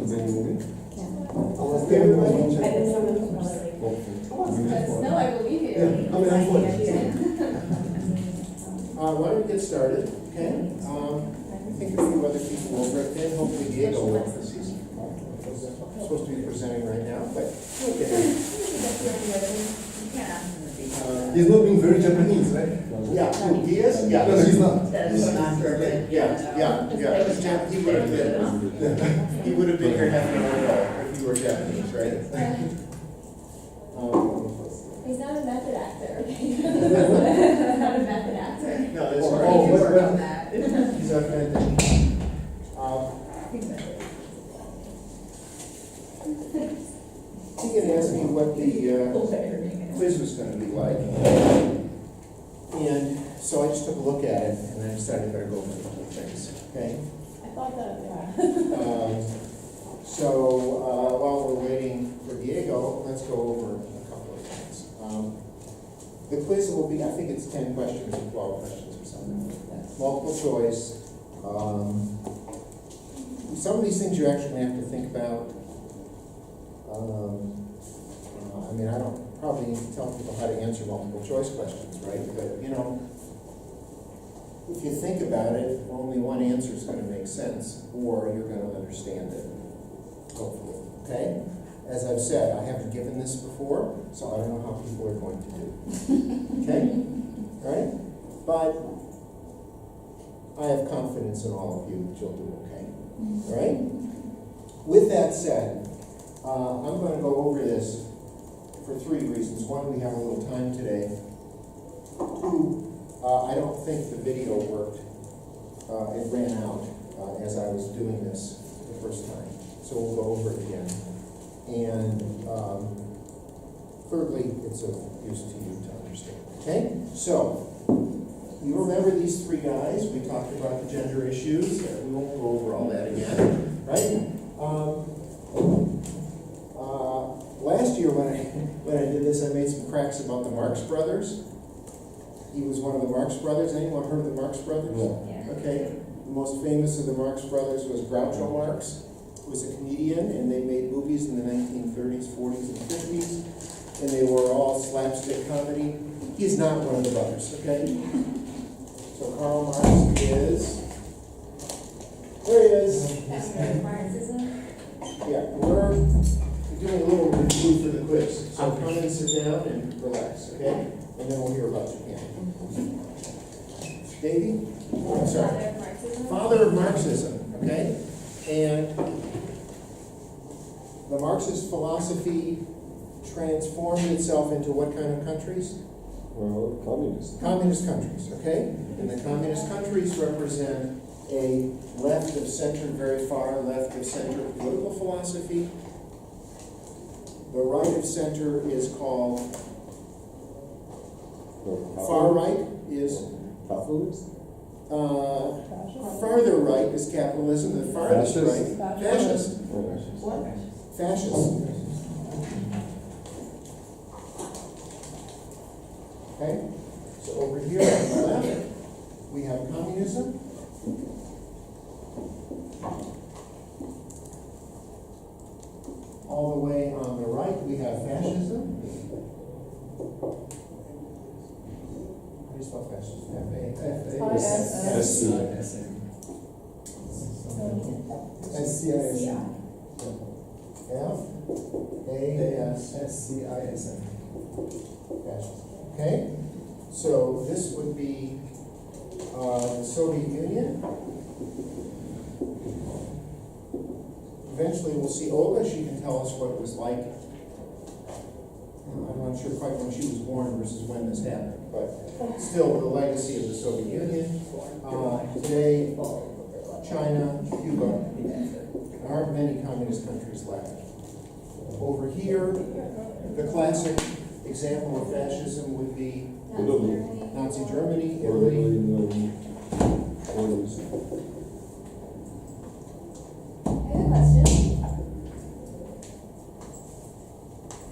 Okay, everybody? No, I believe you. Yeah, I mean, I'm for it. Why don't we get started, okay? I think a few other people will break in, hopefully Diego will, because he's supposed to be presenting right now, but we'll get him. He's not being very Japanese, right? Yeah, who, Diaz? Yeah. No, he's not. That's not perfect. Yeah. He would have been, he would have been here half an hour ago if you were Japanese, right? He's not a method actor, okay? He's not a method actor. No, that's Oh, right. what- on that. He's authentic. He had asked me what the quiz was gonna be like. And so I just took a look at it, and I decided I better go over a couple of things, okay? I thought that, While we're waiting for Diego, let's go over a couple of things. The quiz will be, I think it's 10 questions or 12 questions or something like that. Multiple choice. Some of these things you actually have to think about. I don't probably need to tell people how to answer multiple choice questions, right? But, if you think about it, only one answer is going to make sense, or you're going to understand it, hopefully, okay? As I've said, I haven't given this before, so I don't know how people are going to do. Okay? All right? But I have confidence in all of you that you'll do okay. All right? With that said, I'm going to go over this for 3 reasons. One, we have a little time today. 2, I don't think the video worked. It ran out as I was doing this the first time. So we'll go over it again. And thirdly, it's of use to you to understand. Okay? So, you remember these 3 guys. We talked about the gender issues. We won't go over all that again. Right? Last year when I did this, I made some cracks about the Marx Brothers. He was one of the Marx Brothers. Anyone heard of the Marx Brothers? Yeah. Okay. The most famous of the Marx Brothers was Groucho Marx, who was a comedian, and they made movies in the 1930s, 40s, and 50s, and they were all slapstick comedy. He's not one of the brothers, okay? So Karl Marx is, there he is. Yeah, we're doing a little review for the quiz. So come and sit down and relax, okay? And then we'll hear about Japan. Davey? I'm sorry. Father of Marxism, okay? And the Marxist philosophy transformed itself into what kind of countries? Well, communist. Communist countries, okay? And the communist countries represent a left of center, very far left of center political philosophy. The right of center is called, far right is, Catholics? farther right is capitalism, the farthest Fascist? right, fascist. What? Fascist. Okay, so over here on the left, we have communism. All the way on the right, we have fascism. How do you spell fascism? SCISM. F-A-S-S-C-I-S-M. Fascism. Okay, so this would be the Soviet Union. Eventually, we'll see Olga. She can tell us what it was like. I'm not sure quite when she was born versus when this happened, but still the legacy of the Soviet Union. Today, China, Cuba. There aren't many communist countries left. Over here, the classic example of fascism would be Nazi Germany, Italy. I have a question.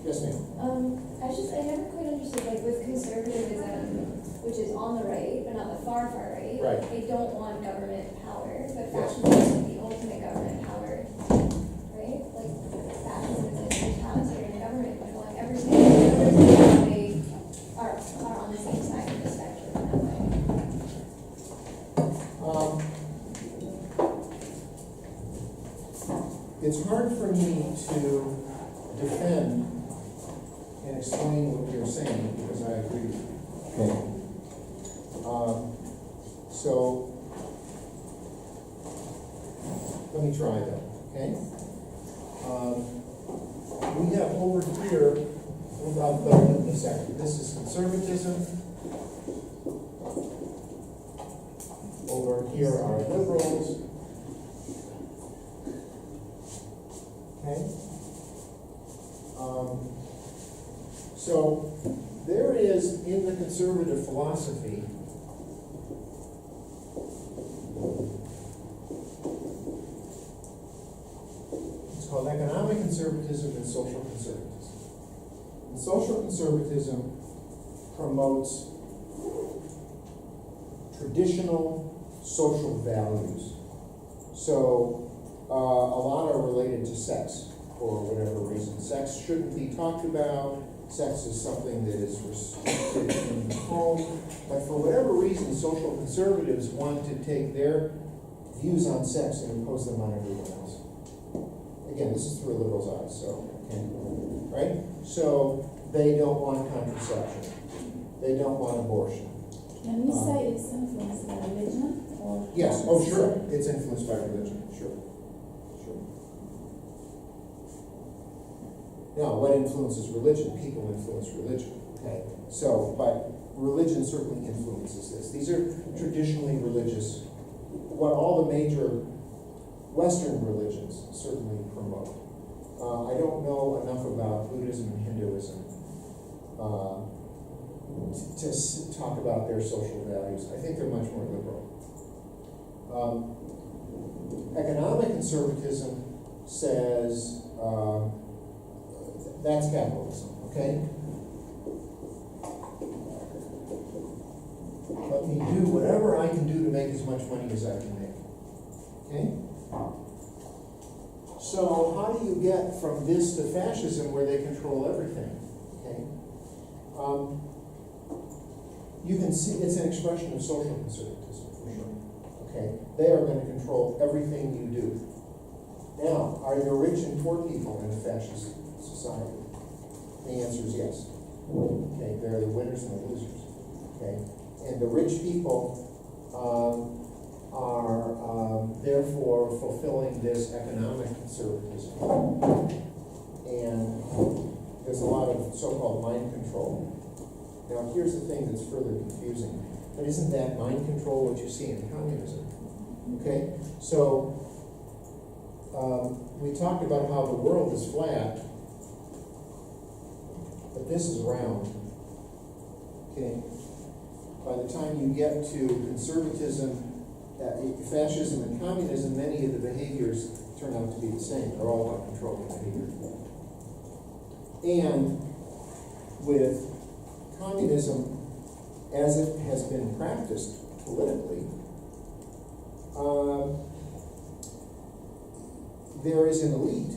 Yes, ma'am. I never quite understood, like, with conservatism, which is on the right, but not the far right. Right. They don't want government power, but Yes. fascism is the ultimate government power, right? it's hard for me to defend and explain what you're saying, because I agree with you. Okay. So, let me try though, okay? We have over here, I'll go in a second, this is conservatism. Over here are liberals. Okay? So, there is in the conservative philosophy it's called economic conservatism and social conservatism. And social conservatism promotes traditional social values. So, a lot are related to sex for whatever reason. Sex shouldn't be talked about. Sex is something that is restricted in the home. But for whatever reason, social conservatives want to take their views on sex and impose them on everyone else. Again, this is through a liberal's eyes, so, okay, right? So, they don't want contraception. They don't want abortion. Can we say it's influenced by religion or? Yes, oh, sure, it's influenced by religion, sure, sure. Now, what influences religion? People influence religion, okay? So, but religion certainly influences this. These are traditionally religious, what all the major Western religions certainly promote. I don't know enough about Buddhism and Hinduism to talk about their social values. I think they're much more liberal. Economic conservatism says that's capitalism, okay? Let me do whatever I can do to make as much money as I can make, okay? So how do you get from this to fascism where they control everything, okay? You can see it's an expression of social conservatism, for sure. Okay, they are going to control everything you do. Now, are there rich and poor people in a fascist society? The answer is yes. Okay, there are the winners and the losers. Okay, and the rich people are therefore fulfilling this economic conservatism, and there's a lot of so-called mind control. Now, here's the thing that's further confusing. But isn't that mind control what you see in communism? Okay? So, we talked about how the world is flat, but this is round. Okay? By the time you get to conservatism, fascism, and communism, many of the behaviors turn out to be the same. They're all about controlling behavior. And with communism, as it has been practiced politically, there is an elite,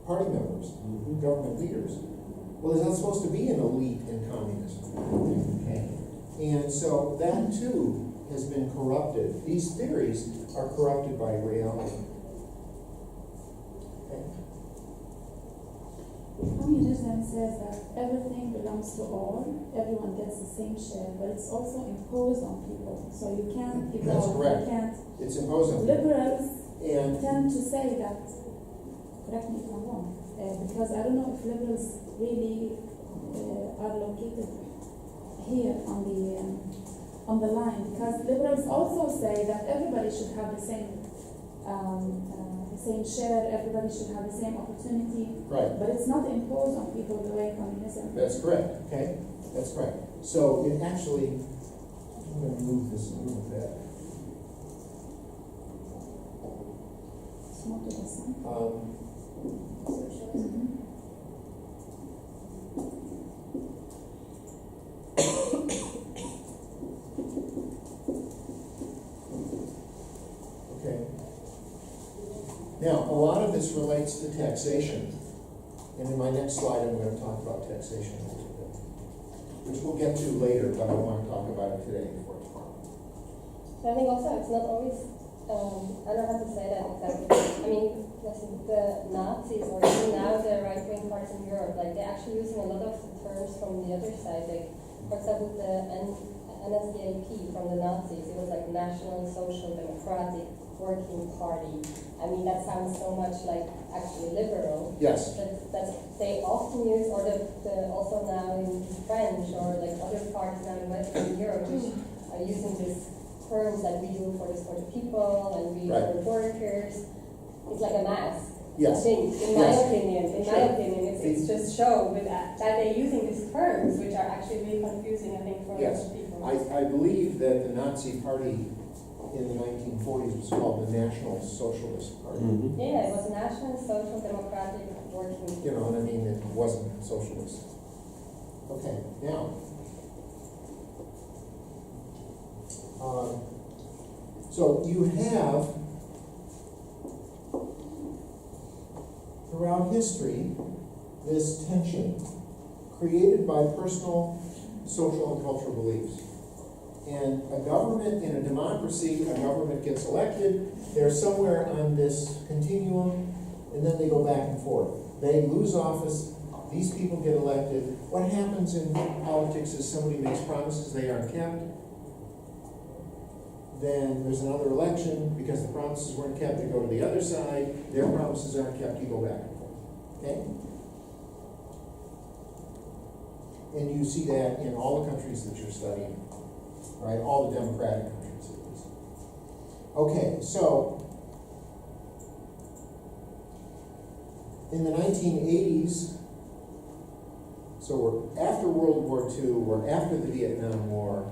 party members, government leaders. Well, there's not supposed to be an elite in communism. Okay? And so that too has been corrupted. These theories are corrupted by reality. Communism says that everything belongs to all, everyone gets the same share, but it's also imposed on people. So you can't evolve, That's correct. you can't. It's imposed on people. Liberals And tend to say that, correct me if I'm wrong, because I don't know if liberals really are located here on the line, because liberals also say that everybody should have the same share, everybody should have the same opportunity. right. But it's not imposed on people the way communism. That's correct, okay? That's correct. So it actually, I'm going to move this a little bit. It's not the same. Socialism. Okay. Now, a lot of this relates to taxation. And in my next slide, I'm going to talk about taxation a little bit, which we'll get to later, but I want to talk about it today before tomorrow. I think also it's not always, I don't have to say that exactly. I mean, the the Nazis, or even now the right-wing parties in Europe, like they're actually using a lot of the terms from the other side. Like, for example, the NSDAP from the Nazis, it was like National Social Democratic Working Party. I mean, that sounds so much like actually liberal. Yes. But they often use, or also now in French, or like other parties now in Western Europe, which are using these terms that we do for the people and we Right. for workers. It's like a mask. Yes. I think, in my Yes. opinion, Sure. it's just show with that they're using these terms, which are actually really confusing, I think, for a lot Yes. of people. I believe that the Nazi Party in the 1940s was called the National Socialist Party. Mm-hmm. Yeah, it was National Social Democratic Working. You know what I mean? It wasn't socialist. Okay, now. So you have, throughout history, this tension created by personal, social, and cultural beliefs. And a government, in a democracy, a government gets elected, they're somewhere on this continuum, and then they go back and forth. They lose office, these people get elected. What happens in politics is somebody makes promises they aren't kept. Then there's another election, because the promises weren't kept, they go to the other side, their promises aren't kept, you go back and forth. Okay? And you see that in all the countries that you're studying, right? All the democratic countries at least. Okay, so in the 1980s, so we're after World War II, we're after the Vietnam War.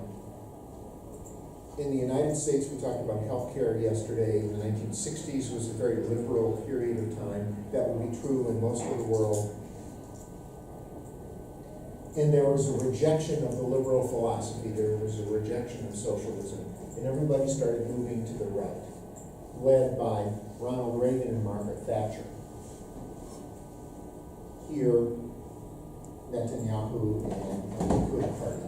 In the United States, we talked about healthcare yesterday. In the 1960s was a very liberal period of time. That would be true in most of the world. And there was a rejection of the liberal philosophy. There was a rejection of socialism. And everybody started moving to the right, led by Ronald Reagan and Margaret Thatcher. Here, Netanyahu and the Likud Party.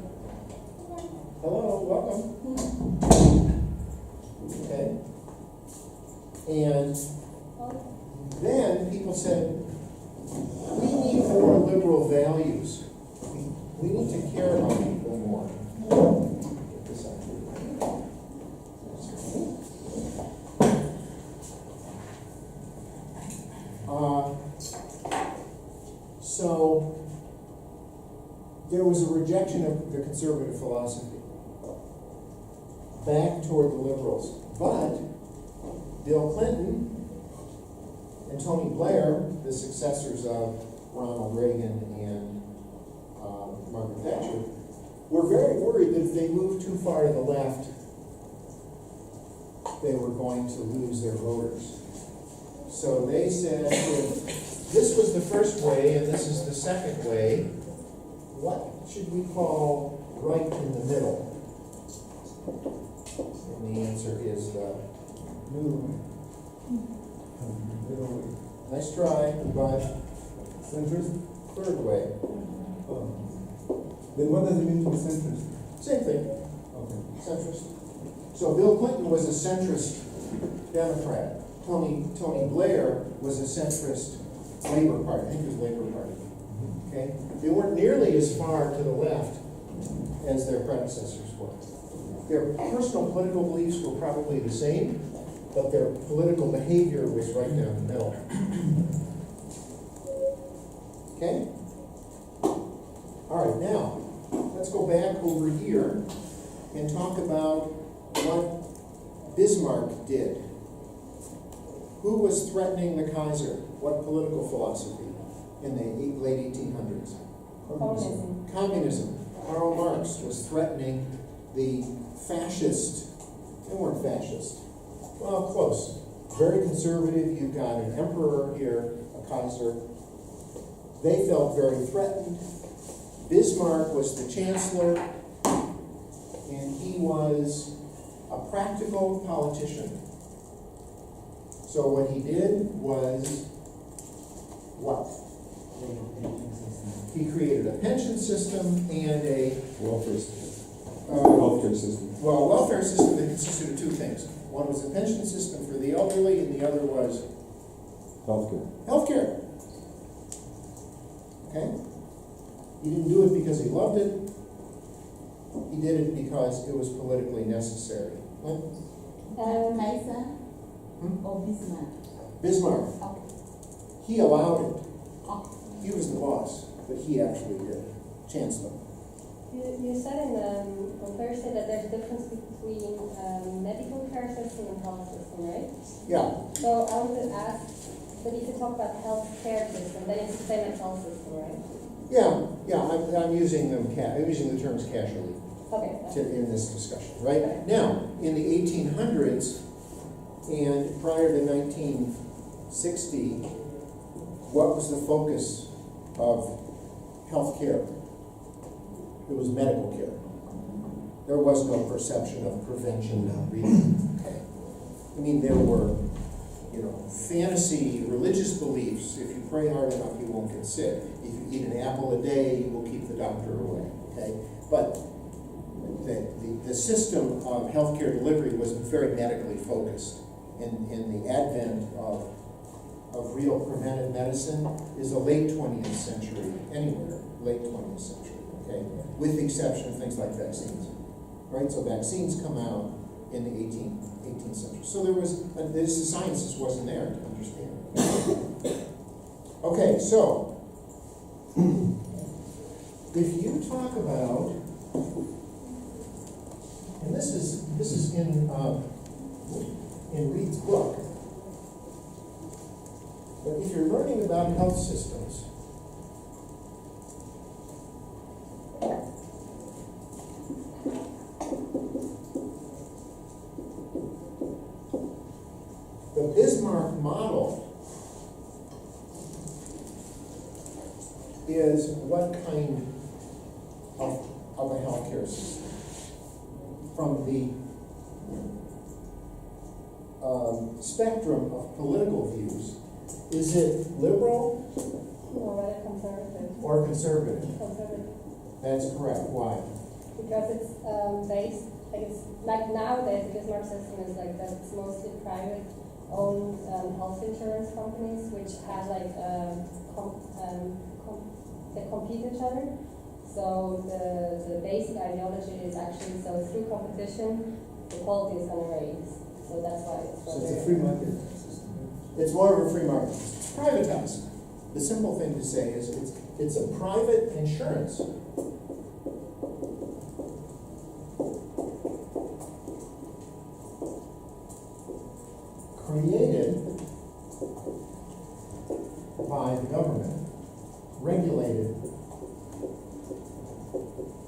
Hello, welcome. Okay. And then people said, we need more liberal values. We need to care about people more. Get this up here. So there was a rejection of the conservative philosophy, back toward the liberals. But Bill Clinton and Tony Blair, the successors of Ronald Reagan and Margaret Thatcher, were very worried that if they moved too far to the left, they were going to lose their voters. So they said, if this was the first way and this is the second way, what should we call right in the middle? And the answer is the Middle way. nice try, but Centrist? third way. Then what does it mean to be centrist? Same thing, Okay. centrist. So Bill Clinton was a centrist Democrat. Tony Blair was a centrist Labor Party. I think it was Labor Party. Okay? They weren't nearly as far to the left as their predecessors were. Their personal political beliefs were probably the same, but their political behavior was right down the middle. Okay? All right, now, let's go back over here and talk about what Bismarck did. Who was threatening the Kaiser? What political philosophy in the late 1800s? Communism. Communism. Karl Marx was threatening the fascist. They weren't fascist. Well, close. Very conservative. You've got an emperor here, a Kaiser. They felt very threatened. Bismarck was the chancellor, and he was a practical politician. So what he did was what? He created a pension system and a Welfare system. Healthcare system. welfare system that consisted of two things. One was a pension system for the elderly, and the other was Healthcare. Healthcare. Okay? He didn't do it because he loved it. He did it because it was politically necessary. Huh? Kaiser Hmm? or Bismarck? Bismarck, Okay. he allowed it. Okay. He was the boss, but he actually did it. Chancellor. You said on Thursday that there's a difference between medical care system and health system, right? Yeah, So I want to ask, but if you talk about health care system, then it's the same as health system, right? yeah, I'm using them, I'm using the terms casually Okay. in this discussion, right? Now, in the 1800s and prior to 1960, what was the focus of healthcare? It was medical care. There was no perception of prevention, really. Okay. I mean, there were, fantasy religious beliefs. If you pray hard enough, you won't get sick. If you eat an apple a day, you will keep the doctor away. Okay, but the system of healthcare delivery was very medically focused, and the advent of real preventive medicine is the late 20th century, anywhere, late 20th century, okay? With the exception of things like vaccines, right? So vaccines come out in the 18th century. So there was, the science just wasn't there to understand. Okay, so, if you talk about, and this is in Reed's book, but if you're learning about health systems, the Bismarck model is what kind of a healthcare system? From the spectrum of political views, is it liberal Or rather conservative. or conservative? Conservative. That's correct. Why? Because it's based, like nowadays, the Bismarck system is like that, it's mostly private owned health insurance companies which have they compete each other. So the basic ideology is actually, so through competition, the quality is going to raise. So that's why it's So it's a free market system. It's more of a free market. It's privatized. The simple thing to say is it's a private insurance. Created by the government, regulated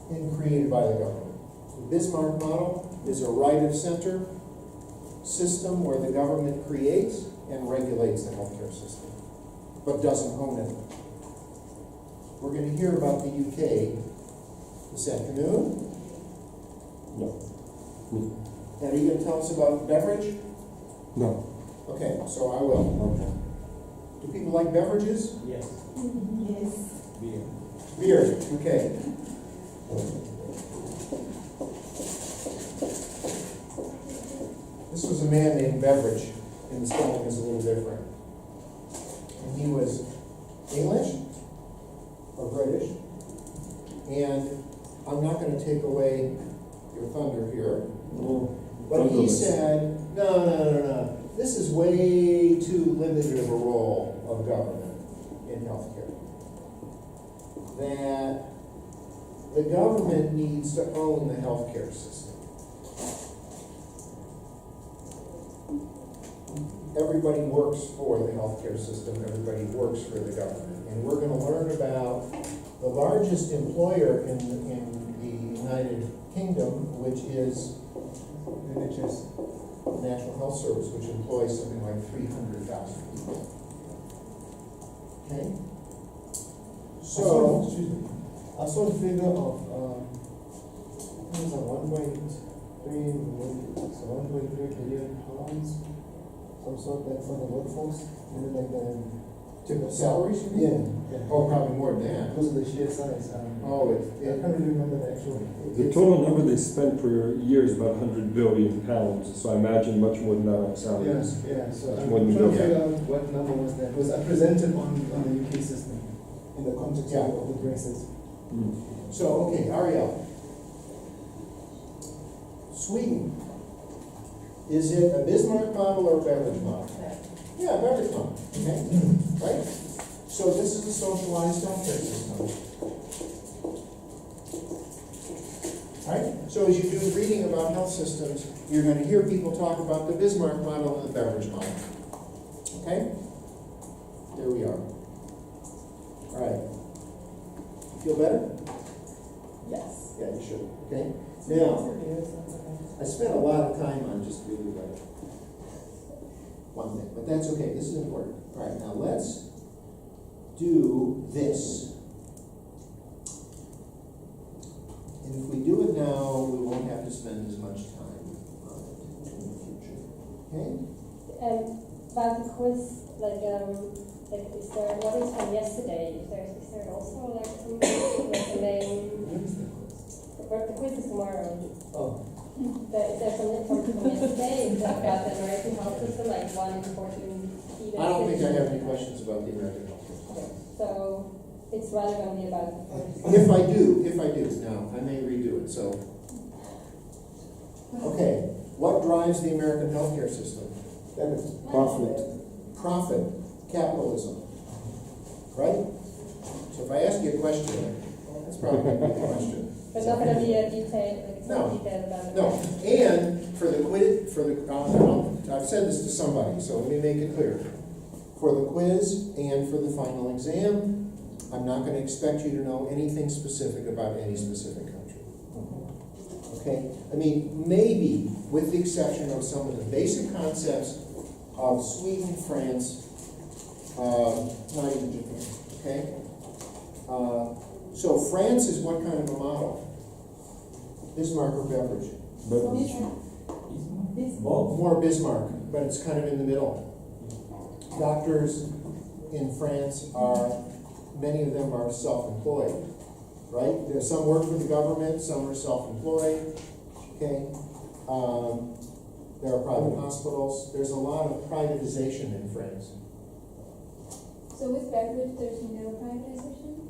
and created by the government. The Bismarck model is a right of center system where the government creates and regulates the healthcare system, but doesn't own it. We're going to hear about the UK this afternoon. No. And are you going to tell us about beverage? No. Okay, so I will. Okay. Do people like beverages? Yes. Yes. Beer. Beer, okay. This was a man named Beveridge, and the spelling is a little different. And he was English or British, and I'm not going to take away your thunder here, but he said, no, this is way too limited of a role of government in healthcare. That the government needs to own the healthcare system. Everybody works for the healthcare system, everybody works for the government. And we're going to learn about the largest employer in the United Kingdom, which is NHS. National Health Service, which employs something like 300,000 people. Okay? So, Excuse me. I saw the figure of, it was like 1.3 billion pounds, some sort like for the workforce, like the To salaries, you mean? Yeah, yeah. Oh, probably more than that. Because of the sheer size. Oh, I can't really remember the actual. The total number they spent per year is about 100 billion pounds, so I imagine much more than that on salaries. Yeah, so It's I'm more than trying to that. figure out what number was that. Because I presented on the UK system in the context Yeah. of the braces. Mm. So, okay, Ariel. Sweden. Is it a Bismarck model or a beverage model? Yeah, a beverage model, okay, right? So this is a socialized healthcare system. Right? So as you do reading about health systems, you're gonna hear people talk about the Bismarck model and the beverage model. Okay? There we are. All right. Feel better? Yes. Yeah, you should, okay? Now, I spent a lot of time on just really like one thing, but that's okay, this is important. All right, now let's do this. And if we do it now, we won't have to spend as much time on it in the future, okay? About the quiz, like, is there, what is from yesterday? Is there also like some, like the main, the quiz is tomorrow. Oh. Is there something from yesterday about the American health system, like one important key I don't think I message? have any questions about the American health system. Okay, so it's rather going to be about the first. If I do, now, I may redo it, so. Okay, what drives the American healthcare system? Profit. Profit, capitalism, right? So if I ask you a question, that's probably going to be the question. But not going to be a detailed, like it's No. not detailed about it. No, and for the quiz, I've said this to somebody, so let me make it clear. For the quiz and for the final exam, I'm not going to expect you to know anything specific about any specific country. Okay? I mean, maybe with the exception of some of the basic concepts of Sweden, France, not even Japan. Okay? So France is what kind of a model? Bismarck or Beveridge? More Bismarck, but it's kind of in the middle. Doctors in France are, many of them are self-employed, right? There's some work for the government, some are self-employed, okay? There are private hospitals. There's a lot of privatization in France. So with Beveridge, there's no privatization?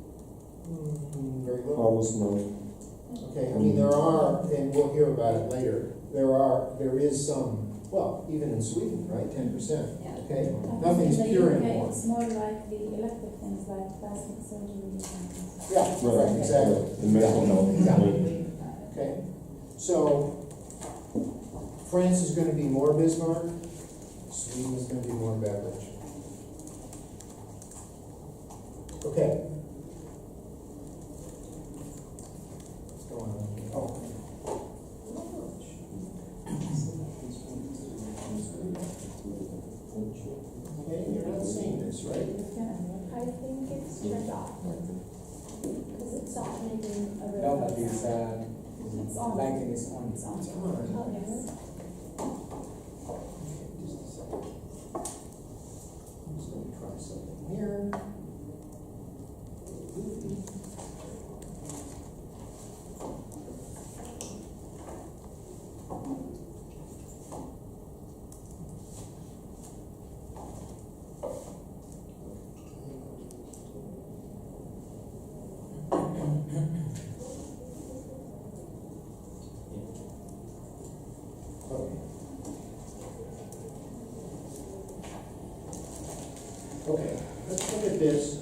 Very little. Almost no. Okay, I mean, there are, and we'll hear about it later, there is some, well, even in Sweden, right, 10%, Yeah. okay? I think Nothing's in the pure UK, anymore. It's more like the elective things like plastic surgery and things. Yeah, right, exactly. In medical health. Yeah. Okay, so France is gonna be more Bismarck, Sweden is gonna be more Beveridge. Okay. What's going on here? Oh. Okay, you're not seeing this, right? I think it's turned off. Because it's not making a No, but real it's, It's on. lighting is on. It's on. It's on. Oh, yes. Just a second. I'm just gonna try something here. Okay, let's look at this.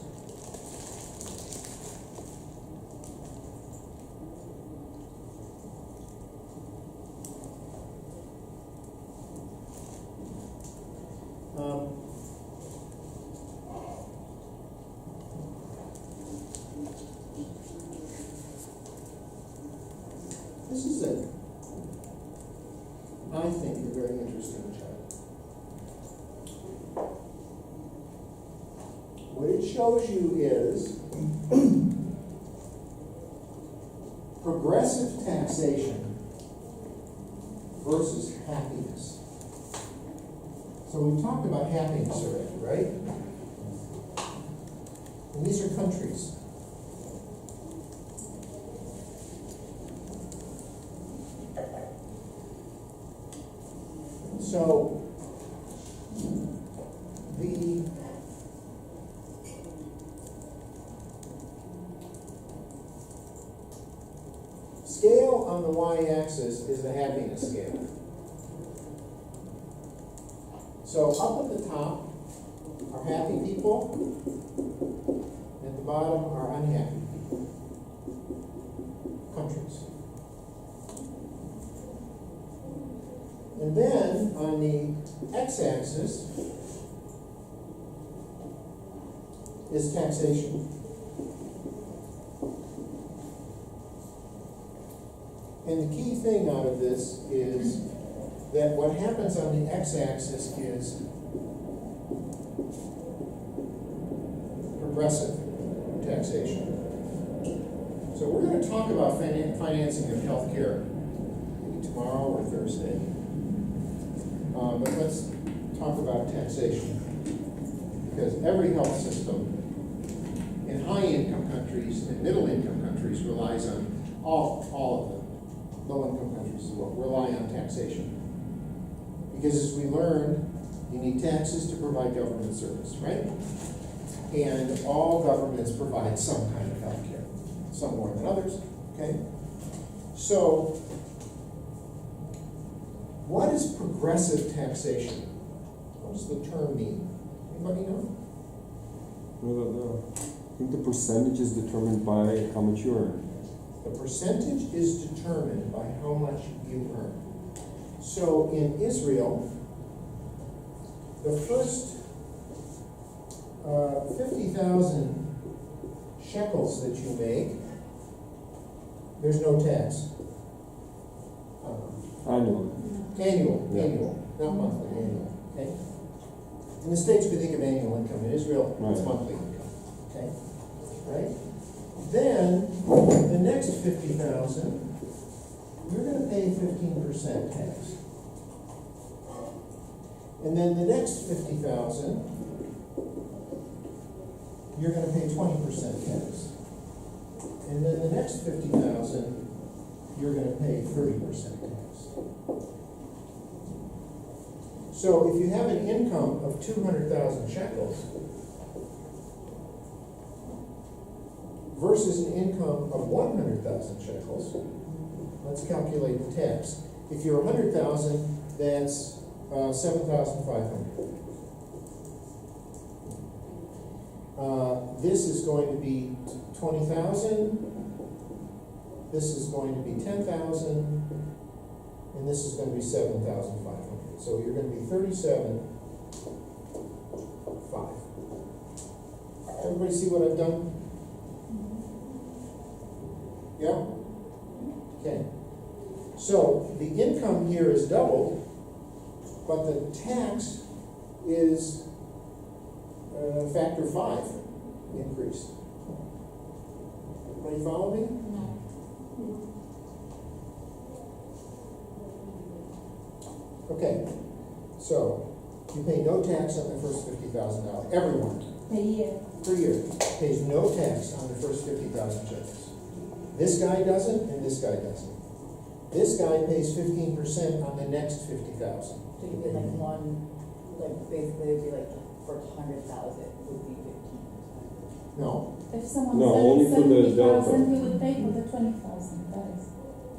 This is I think, a very interesting chart. What it shows you is progressive taxation versus happiness. So we've talked about happiness already, right? These are countries. So, the scale on the y-axis is the happiness scale. So up at the top are happy people, and at the bottom are unhappy people. Countries. And then on the x-axis is taxation. And the key thing out of this is that what happens on the x-axis is progressive taxation. So we're going to talk about financing of healthcare maybe tomorrow or Thursday. But let's talk about taxation. Because every health system in high-income countries and middle-income countries relies on all of them. Low-income countries as well rely on taxation. Because as we learned, you need taxes to provide government service, right? And all governments provide some kind of health care, some more than others, okay? So, what is progressive taxation? What does the term mean? Anybody know? No. I think the percentage is determined by how much you earn. The percentage is determined by how much you earn. So in Israel, the first 50,000 shekels that you make, there's no tax. Annually. Annual, Yeah. not monthly, annual, okay? In the States, we think of annual income. In Israel, it's Right. monthly income, okay? Right? Then, the next 50,000, you're gonna pay 15% tax. And then the next 50,000, you're gonna pay 20% tax. And then the next 50,000, you're gonna pay 30% tax. So if you have an income of 200,000 shekels versus an income of 100,000 shekels, let's calculate the tax. If you're 100,000, that's 7,500. This is going to be 20,000. This is going to be 10,000, and this is going to be 7,500. So you're going to be 37,500. Everybody see what I've done? Yeah? Okay. So the income here is doubled, but the tax is factor 5 increased. Everybody follow me? No. Okay, so you pay no tax on the first $50,000. Everyone, A year. per year, pays no tax on the first 50,000 shekels. This guy doesn't, and this guy doesn't. This guy pays 15% on the next 50,000. So you get like one, like basically it'd be like for 100,000 would be 15%. No, If someone No, only sells for the 70,000, delta. he would pay for the 20,000. That is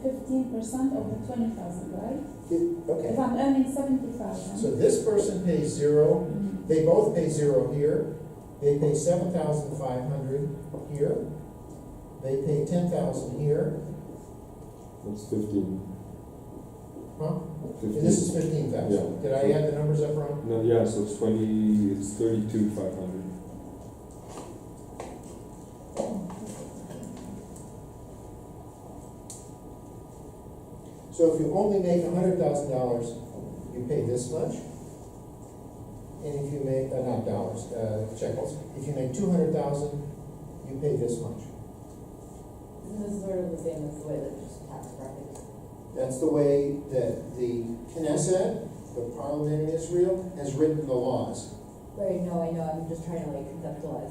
15% of the 20,000, right? okay. If I'm earning 70,000. So this person pays 0. They both pay 0 here. They pay 7,500 here. They pay 10,000 here. That's 15. Huh? 15. And this is 15,000. Yeah. Did I add the numbers up wrong? No, yeah, so it's 32,500. So if you only make $100,000, you pay this much. And if you make, not dollars, shekels. If you make 200,000, you pay this much. Isn't this sort of the same as the way that just tax brackets? That's the way that the Knesset, the parliament in Israel, has written the laws. Right, no, I know, I'm just trying to like conceptualize